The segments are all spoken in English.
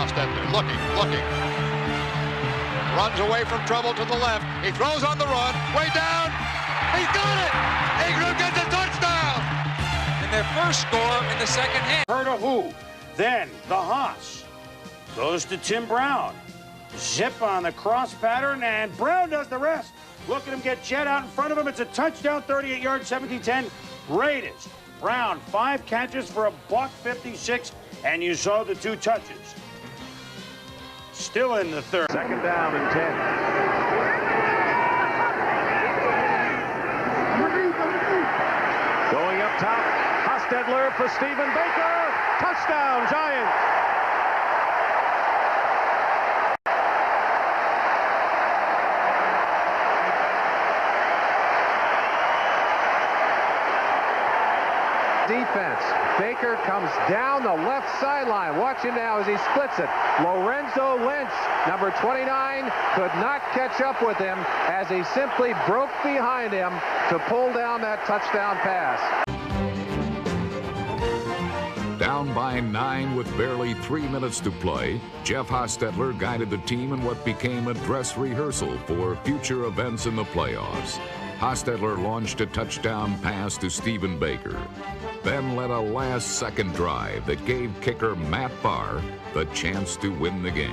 Hostetler looking. Runs away from trouble to the left. He throws on the run. Way down. He's got it. Ingram gets a touchdown. And their first score in the second half. Heard of who? Then the Haas goes to Tim Brown. Zip on the cross pattern, and Brown does the rest. Look at him get jet out in front of him. It's a touchdown, 38 yards, 17-10. Raiders. Brown, 5 catches for $156, and you saw the 2 touches. Still in the third. Second down and 10. Going up top, Hostetler for Stephen Baker. Touchdown, Giants. Defense. Baker comes down the left sideline. Watch him now as he splits it. Lorenzo Lynch, number 29, could not catch up with him as he simply broke behind him to pull down that touchdown pass. Down by 9 with barely 3 minutes to play, Jeff Hostetler guided the team in what became a dress rehearsal for future events in the playoffs. Hostetler launched a touchdown pass to Stephen Baker, then led a last-second drive that gave kicker Matt Bahr the chance to win the game.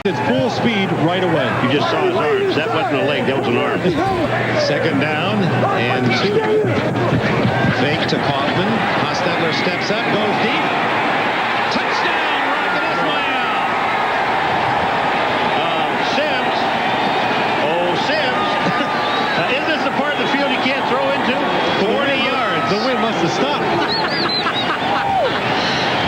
It's full speed right away. You just saw his arms. That wasn't a leg, that was an arm. Second down and 2. Fake to Kaufman. Hostetler steps up, goes deep. Touchdown, Rocket Ismail! Sims. Oh, Sims. Isn't this the part of the field you can't throw into? 40 yards. The wind must have stopped.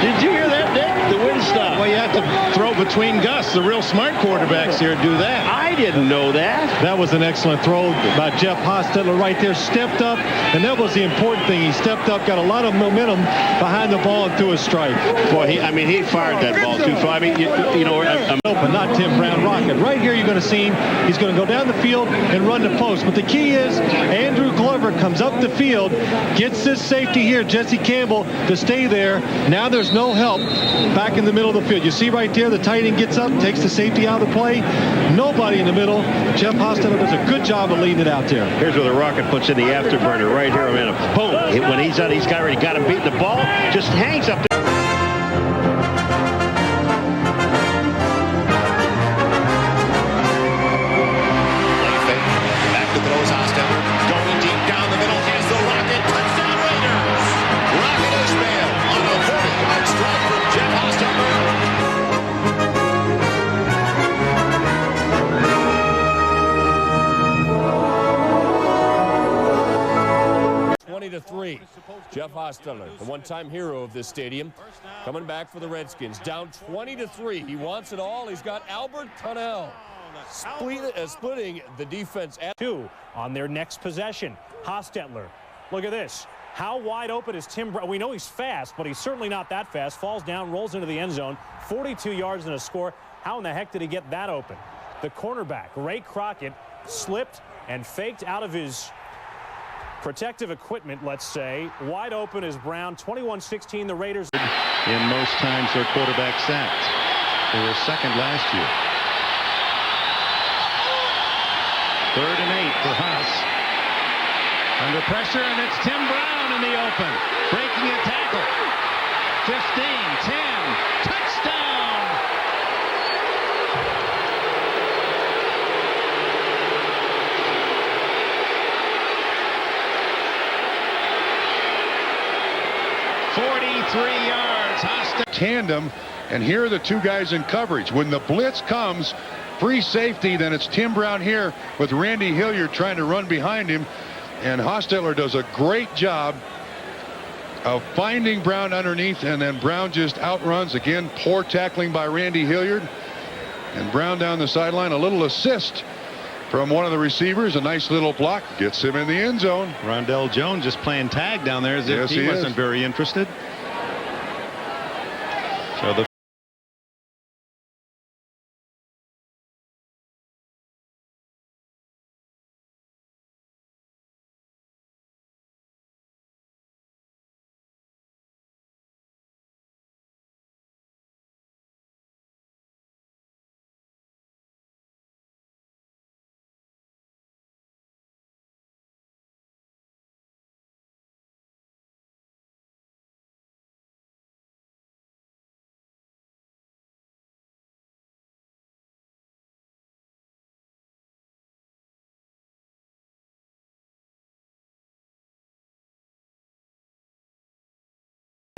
Did you hear that, Dick? The wind stopped. Well, you have to throw between gusts. The real smart quarterbacks here do that. I didn't know that. That was an excellent throw by Jeff Hostetler right there. Stepped up, and that was the important thing. He stepped up, got a lot of momentum behind the ball and threw a strike. Boy, he fired that ball too far. I mean, you know, But not Tim Brown Rocket. Right here, you're going to see him. He's going to go down the field and run the post. But the key is Andrew Glover comes up the field, gets this safety here, Jesse Campbell, to stay there. Now there's no help back in the middle of the field. You see right there, the tight end gets up, takes the safety out of the play. Nobody in the middle. Jeff Hostetler does a good job of leading it out there. Here's where the Rocket puts in the afterburner right here. I mean, boom. When he's out, he's already got him beating the ball. Just hangs up there. Back to throws Hostetler. Going deep down the middle. Has the Rocket. Touchdown Raiders. Rocket Ismail on a 40-yard strike from Jeff Hostetler. 20-3. Jeff Hostetler, the one-time hero of this stadium, coming back for the Redskins. Down 20-3. He wants it all. He's got Albert Tunnell splitting the defense. 2 on their next possession. Hostetler, look at this. How wide open is Tim Brown? We know he's fast, but he's certainly not that fast. Falls down, rolls into the end zone. 42 yards and a score. How in the heck did he get that open? The cornerback, Ray Crockett, slipped and faked out of his protective equipment, let's say. Wide open is Brown. 21-16, the Raiders. In most times, their quarterback sacked. They were second last year. 3rd and 8 for Haas. Under pressure, and it's Tim Brown in the open. Breaking a tackle. 15, 10, touchdown! Tandem, and here are the 2 guys in coverage. When the blitz comes, free safety, then it's Tim Brown here with Randy Hilliard trying to run behind him, and Hostetler does a great job of finding Brown underneath, and then Brown just outruns. Again, poor tackling by Randy Hilliard, and Brown down the sideline. A little assist from one of the receivers, a nice little block, gets him in the end zone. Rondell Jones just playing tag down there as if he wasn't very interested. So the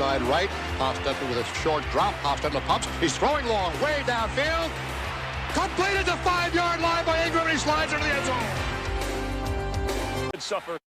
Side right, Hostetler with a short drop. Hostetler pumps. He's throwing long, way downfield. Completed the 5-yard line by Ingram, and he slides into the end zone. Suffered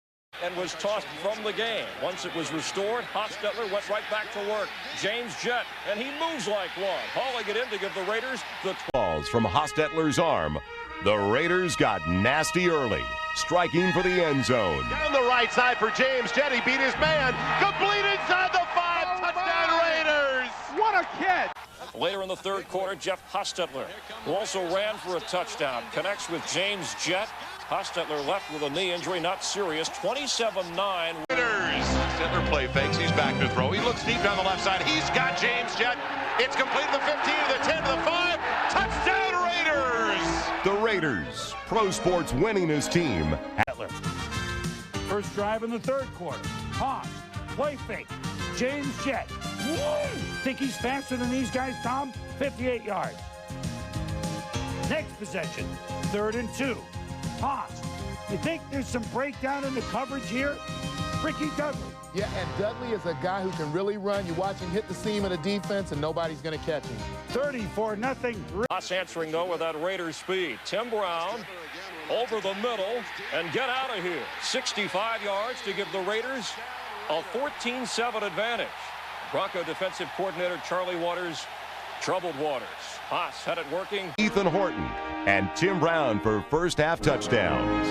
and was tossed from the game. Once it was restored, Hostetler went right back to work. James Jett, and he moves like one, hauling it in to give the Raiders the balls from Hostetler's arm. The Raiders got nasty early, striking for the end zone. Down the right side for James Jett. He beat his man. Complete inside the 5. Touchdown Raiders. What a catch. Later in the third quarter, Jeff Hostetler, who also ran for a touchdown, connects with James Jett. Hostetler left with a knee injury, not serious. 27-9. Raiders. Hostetler play fakes. He's back to throw. He looks deep down the left side. He's got James Jett. It's complete to the 15, to the 10, to the 5. Touchdown Raiders. The Raiders, pro sports winning his team. First drive in the third quarter. Toss. Play fake. James Jett. Think he's faster than these guys, Tom? 58 yards. Next possession. 3rd and 2. Toss. You think there's some breakdown in the coverage here? Ricky Dudley. Yeah, and Dudley is a guy who can really run. You watch him hit the seam of the defense, and nobody's going to catch him. 34-0. Us answering, though, with that Raiders speed. Tim Brown over the middle and get out of here. 65 yards to give the Raiders a 14-7 advantage. Bronco defensive coordinator Charlie Waters, troubled waters. Haas had it working. Ethan Horton and Tim Brown for first half touchdowns.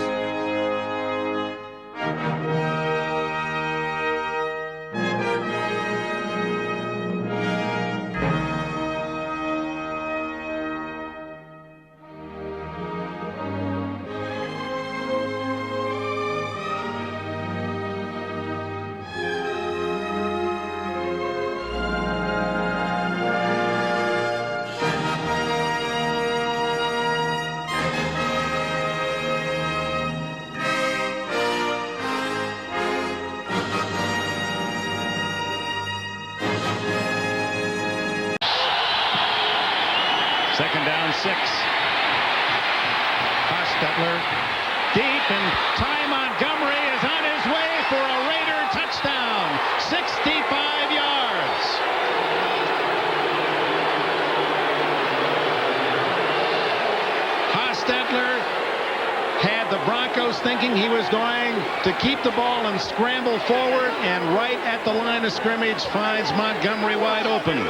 Second down, 6. Hostetler deep, and Ty Montgomery is on his way for a Raider touchdown. 65 yards. Hostetler had the Broncos thinking he was going to keep the ball and scramble forward, and right at the line of scrimmage finds Montgomery wide open.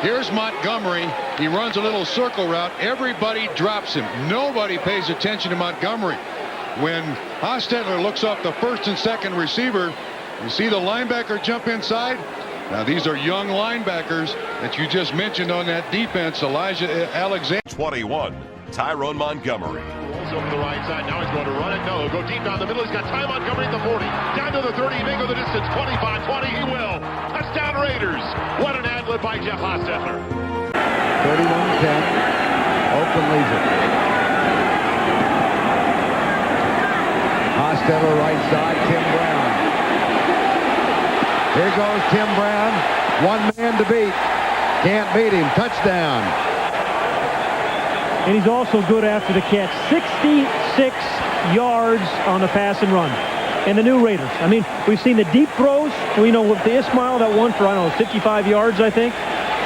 Here's Montgomery. He runs a little circle route. Everybody drops him. Nobody pays attention to Montgomery. When Hostetler looks off the first and second receiver, you see the linebacker jump inside. Now, these are young linebackers that you just mentioned on that defense. Elijah Alexander. 21, Tyrone Montgomery. Rolls over the right side. Now he's going to run it. No, he'll go deep down the middle. He's got Ty Montgomery at the 40. Down to the 30. He may go the distance. 25-20. He will. Touchdown Raiders. What an ad-lib by Jeff Hostetler. 31-10. Oakland leads it. Hostetler right side. Tim Brown. Here goes Tim Brown. One man to beat. Can't beat him. Touchdown. And he's also good after the catch. 66 yards on the pass and run. And the new Raiders. I mean, we've seen the deep throws. We know with the Ismail, that one for, I don't know, 55 yards, I think.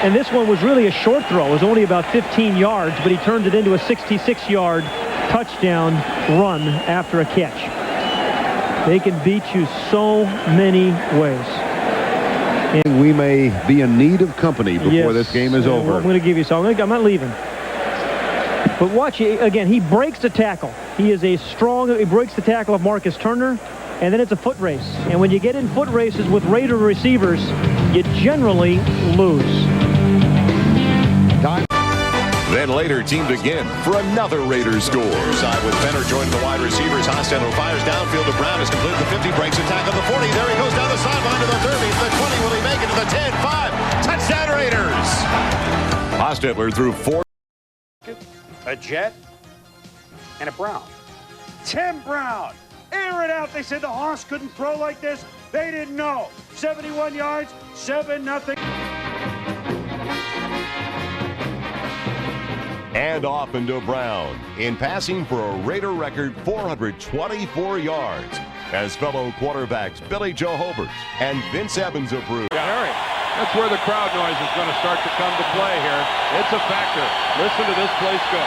And this one was really a short throw. It was only about 15 yards, but he turned it into a 66-yard touchdown run after a catch. They can beat you so many ways. And we may be in need of company before this game is over. I'm going to give you some. I'm not leaving. But watch, again, he breaks the tackle. He breaks the tackle of Marcus Turner, and then it's a foot race. And when you get in foot races with Raider receivers, you generally lose. Then later teamed again for another Raiders score. Side with Fenner joining the wide receivers. Hostetler fires downfield to Brown. Is complete the 50. Breaks attack on the 40. There he goes down the sideline to the 30. To the 20. Will he make it to the 10? 5. Touchdown Raiders. Hostetler threw 4. A Jet and a Brown. Tim Brown. Air it out. They said the Hoss couldn't throw like this. They didn't know. 71 yards, 7-0. And off into Brown in passing for a Raider record 424 yards. as fellow quarterbacks Billy Joe Hobart and Vince Evans approve. Harry, that's where the crowd noise is going to start to come to play here. It's a factor. Listen to this place go.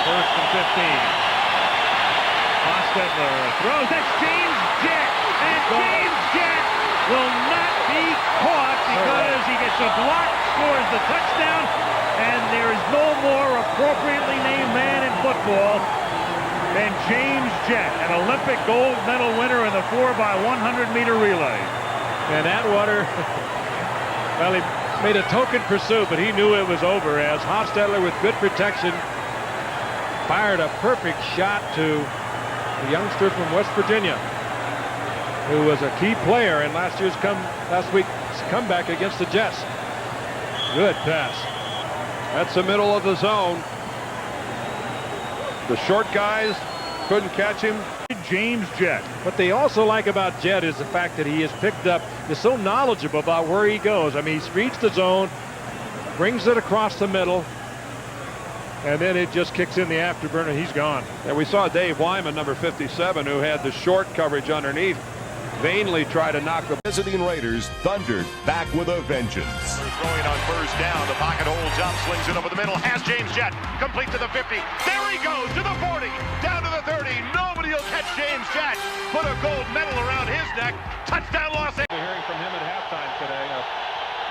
1st and 15. Hostetler throws. That's James Jett. And James Jett will not be caught because he gets a block, scores the touchdown, and there is no more appropriately named man in football than James Jett, an Olympic gold medal winner in the 4x100-meter relay. And Atwater, well, he made a token pursuit, but he knew it was over as Hostetler, with good protection, fired a perfect shot to the youngster from West Virginia, who was a key player in last week's comeback against the Jets. Good pass. That's the middle of the zone. The short guys couldn't catch him. James Jett. What they also like about Jett is the fact that he is picked up, is so knowledgeable about where he goes. I mean, he reads the zone, brings it across the middle, and then it just kicks in the afterburner. He's gone. And we saw Dave Wyman, number 57, who had the short coverage underneath, vainly try to knock the visiting Raiders thundered back with a vengeance. Throwing on 1st down. The pocket holds up, slings it over the middle, has James Jett, complete to the 50. There he goes to the 40, down to the 30. Nobody will catch James Jett. Put a gold medal around his neck. Touchdown, Los Angeles. We're hearing from him at halftime today. A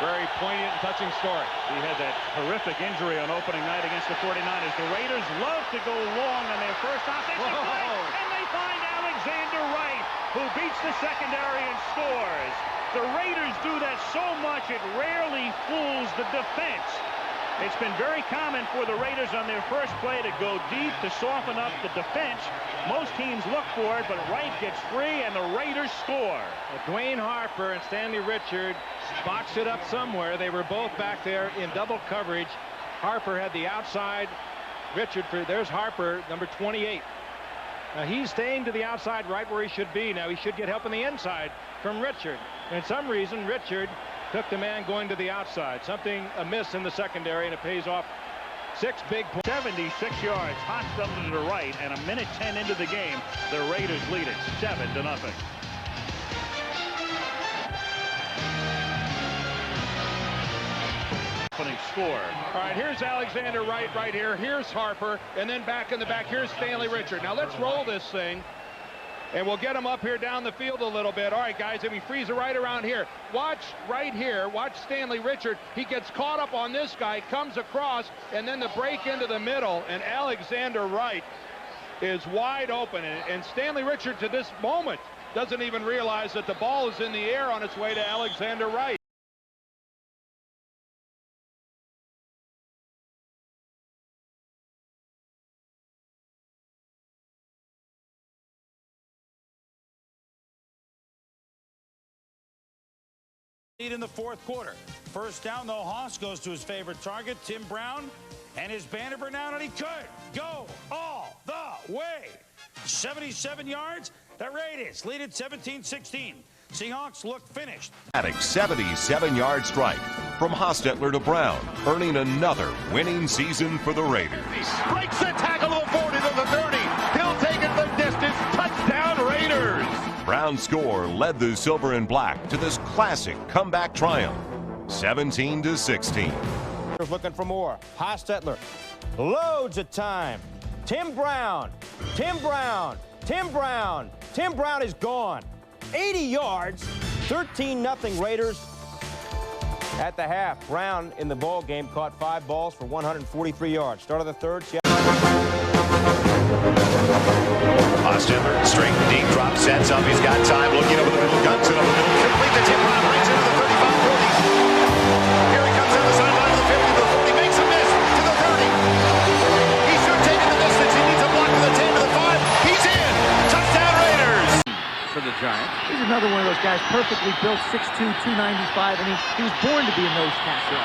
very poignant and touching story. He had that horrific injury on opening night against the 49ers. The Raiders love to go long on their first offensive play, and they find Alexander Wright, who beats the secondary and scores. The Raiders do that so much it rarely fools the defense. It's been very common for the Raiders on their first play to go deep to soften up the defense. Most teams look for it, but Wright gets free and the Raiders score. Dwayne Harper and Stanley Richard boxed it up somewhere. They were both back there in double coverage. Harper had the outside. Richard, there's Harper, number 28. Now he's staying to the outside right where he should be. Now he should get help on the inside from Richard. And for some reason, Richard took the man going to the outside. Something amiss in the secondary, and it pays off. 6 big points. 76 yards. Hostetler to the right, and 1:10 into the game, the Raiders lead it 7-0. Opening score. All right, here's Alexander Wright right here. Here's Harper, and then back in the back, here's Stanley Richard. Now let's roll this thing, and we'll get him up here down the field a little bit. All right, guys, if he frees it right around here. Watch right here. Watch Stanley Richard. He gets caught up on this guy, comes across, and then the break into the middle, and Alexander Wright is wide open. And Stanley Richard, to this moment, doesn't even realize that the ball is in the air on its way to Alexander Wright. In the 4th quarter. 1st down, though, Haas goes to his favorite target, Tim Brown, and his banner down, and he could go all the way. 77 yards. The Raiders lead it 17-16. Seahawks look finished. 77-yard strike from Hostetler to Brown, earning another winning season for the Raiders. He breaks the tackle to the 40 to the 30. He'll take it the distance. Touchdown, Raiders. Brown's score led the Silver and Black to this classic comeback triumph, 17-16. Looking for more. Hostetler, loads of time. Tim Brown, Tim Brown, Tim Brown. Tim Brown is gone. 80 yards, 13-0 Raiders at the half. Brown in the ball game caught 5 balls for 143 yards. Start of the 3rd. Hostetler, straight deep drop, sets up. He's got time. Looking over the middle, guns it over the middle. Complete the Tim Brown, right into the 35-40. Here he comes down the sideline to the 50 to the 40. Makes a miss to the 30. He should take it the distance. He needs a block to the 10 to the 5. He's in. Touchdown, Raiders. For the Giants. He's another one of those guys, perfectly built, 6'2", 295, and he was born to be a nose tackle.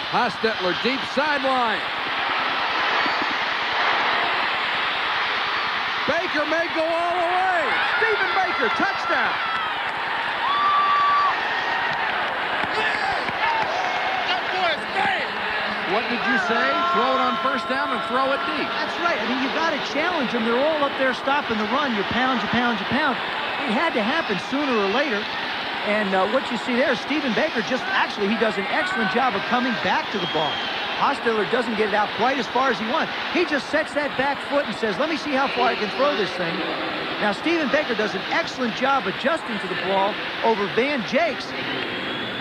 Hostetler, deep sideline. Baker may go all the way. Stephen Baker, touchdown. That boy is great. What what did you say? Throw it on first down and throw it deep. That's right. I mean, you got to challenge them. They're all up there stopping the run. You pound, you pound, you pound. It had to happen sooner or later. And what you see there is Stephen Baker he does an excellent job of coming back to the ball. Hostetler doesn't get it out quite as far as he wants. He just sets that back foot and says, let me see how far I can throw this thing. Now, Stephen Baker does an excellent job adjusting to the ball over Van Jakes.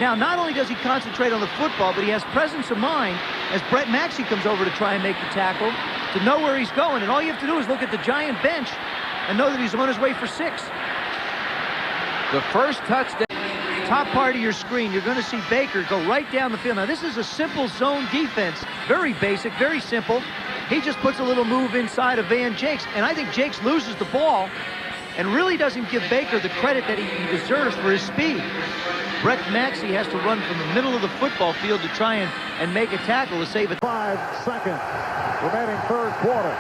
Now, not only does he concentrate on the football, but he has presence of mind as Brett Maxey comes over to try and make the tackle to know where he's going. And all you have to do is look at the Giant bench and know that he's on his way for 6. The first touchdown. Top part of your screen, you're going to see Baker go right down the field. Now, this is a simple zone defense. Very basic, very simple. He just puts a little move inside of Van Jakes, and I think Jakes loses the ball and really doesn't give Baker the credit that he deserves for his speed. Brett Maxey has to run from the middle of the football field to try and make a tackle to save it. 5 seconds remaining third quarter.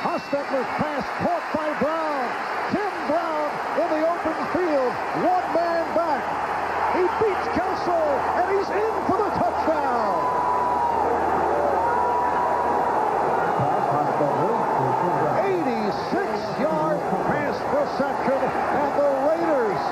Hostetler's pass caught by Brown. Tim Brown in the open field. One man back. He beats Kelso, and he's in for the touchdown. 86-yard pass reception, and the Raiders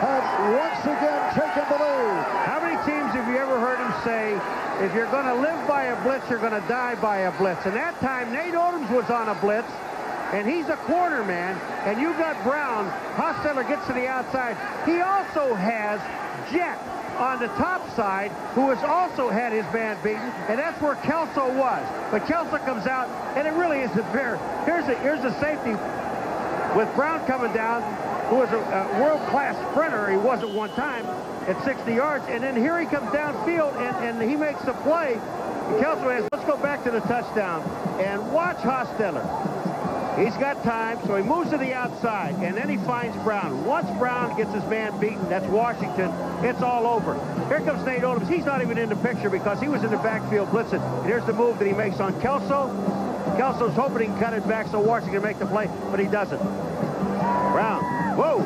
have once again taken the lead. How many teams have you ever heard him say, if you're going to live by a blitz, you're going to die by a blitz? And that time, Nate Odoms was on a blitz, and he's a corner man, and you got Brown. Hostetler gets to the outside. He also has Jet on the top side, who has also had his man beaten, and that's where Kelso was. But Kelso comes out, and it really isn't fair. Here's the safety with Brown coming down, who was a world-class sprinter. He was at one time at 60 yards, and then here he comes downfield, and he makes the play. And Kelso has, let's go back to the touchdown, and watch Hostetler. He's got time, so he moves to the outside, and then he finds Brown. Once Brown gets his man beaten, that's Washington, it's all over. Here comes Nate Odoms. He's not even in the picture because he was in the backfield blitzing. And here's the move that he makes on Kelso. Kelso's hoping he can cut it back so Washington can make the play, but he doesn't. Brown, whoa,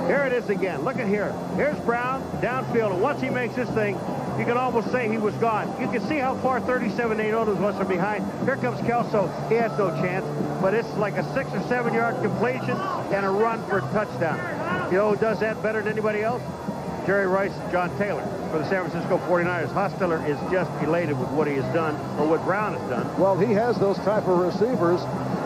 here it is again. Look at here. Here's Brown downfield, and once he makes this thing, you can almost say he was gone. You can see how far 37 Nate Odoms was from behind. Here comes Kelso. He has no chance, but it's like a 6 or 7 yard completion and a run for a touchdown. You know who does that better than anybody else? Jerry Rice and John Taylor for the San Francisco 49ers. Hostetler is just elated with what he has done, or what Brown has done. Well, he has those type of receivers,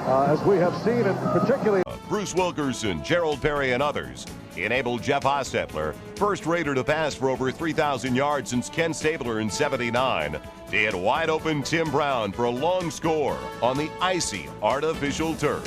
as we have seen, and particularly Bruce Wilkerson, Gerald Perry, and others enabled Jeff Hostetler, first Raider to pass for over 3,000 yards since Ken Stabler in '79, to hit wide open Tim Brown for a long score on the icy artificial turf.